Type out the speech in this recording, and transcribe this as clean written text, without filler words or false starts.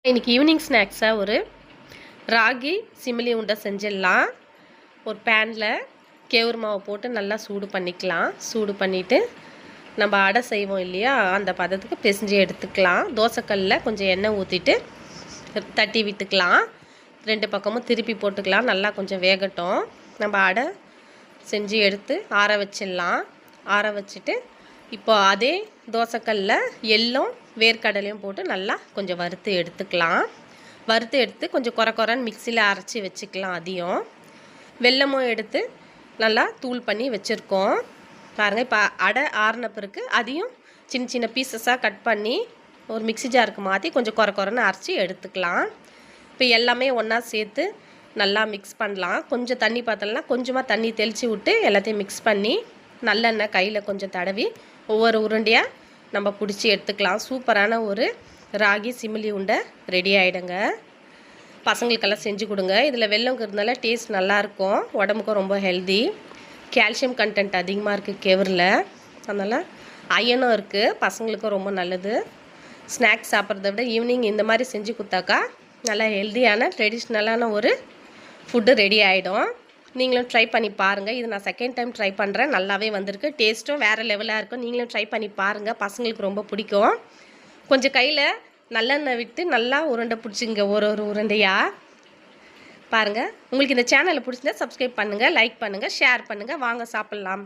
இன்றைக்கி ஈவினிங் ஸ்நாக்ஸாக ஒரு ராகி சிமிலி உருண்டை செஞ்சிடலாம். ஒரு பேனில் கேவுரு மாவை போட்டு நல்லா சூடு பண்ணிக்கலாம். சூடு பண்ணிவிட்டு நம்ம அடை செய்வோம் இல்லையா, அந்த பதத்துக்கு பிசைஞ்சு எடுத்துக்கலாம். தோசைக்கல்லில் கொஞ்சம் எண்ணெய் ஊற்றிட்டு தட்டி விட்டுக்கலாம். 2 பக்கமும் திருப்பி போட்டுக்கலாம். நல்லா கொஞ்சம் வேகட்டும். நம்ம அடை செஞ்சு எடுத்து ஆற வச்சிடலாம். ஆற வச்சுட்டு இப்போ அதே தோசைக்கல்லில் எள்ளும் வேர்க்கடலையும் போட்டு நல்லா கொஞ்சம் வறுத்து எடுத்துக்கலாம். வறுத்து எடுத்து கொஞ்சம் குறைன்னு மிக்சியில் அரைச்சி வச்சுக்கலாம். அதையும் வெல்லமும் எடுத்து நல்லா தூள் பண்ணி வச்சுருக்கோம். பாருங்கள், இப்போ அடை ஆறின பிறகு அதையும் சின்ன சின்ன பீசஸாக கட் பண்ணி ஒரு மிக்சி ஜாருக்கு மாற்றி கொஞ்சம் குறைன்னு அரைச்சி எடுத்துக்கலாம். இப்போ எல்லாமே ஒன்றா சேர்த்து நல்லா மிக்ஸ் பண்ணலாம். கொஞ்சம் தண்ணி பார்த்தோம்னா கொஞ்சமாக தண்ணி தெளித்து விட்டு எல்லாத்தையும் மிக்ஸ் பண்ணி நல்லெண்ணெய் கையில் கொஞ்சம் தடவி ஒவ்வொரு உருண்டையாக நம்ம பிடிச்சி எடுத்துக்கலாம். சூப்பரான ஒரு ராகி சிமிலி உருண்டை ரெடி ஆகிடுங்க. பசங்களுக்கெல்லாம் செஞ்சு கொடுங்க. இதில் வெல்லம் இருக்கிறதுனால டேஸ்ட் நல்லாயிருக்கும். உடம்புக்கும் ரொம்ப ஹெல்தி. கால்சியம் கண்டென்ட் அதிகமாக இருக்குது கேவரில். அதனால் அயனும் இருக்குது. பசங்களுக்கும் ரொம்ப நல்லது. ஸ்நாக்ஸ் சாப்பிட்றத விட ஈவினிங் இந்த மாதிரி செஞ்சு கொடுத்தாக்கா நல்லா ஹெல்த்தியான ட்ரெடிஷ்னலான ஒரு ஃபுட்டு ரெடி ஆகிடும். நீங்களும் ட்ரை பண்ணி பாருங்கள். இது நான் செகண்ட் டைம் ட்ரை பண்ணுறேன். நல்லாவே வந்திருக்கு. டேஸ்ட்டும் வேறு லெவலாக இருக்கும். நீங்களும் ட்ரை பண்ணி பாருங்கள். பசங்களுக்கு ரொம்ப பிடிக்கும். கொஞ்சம் கையில் நல்லெண்ணெய் விட்டு நல்லா உருண்டை பிடிச்சிங்க. ஒரு உருண்டையாக பாருங்கள். உங்களுக்கு இந்த சேனலை பிடிச்சிருந்தா சப்ஸ்கிரைப் பண்ணுங்கள், லைக் பண்ணுங்கள், ஷேர் பண்ணுங்கள். வாங்க சாப்பிட்லாம்.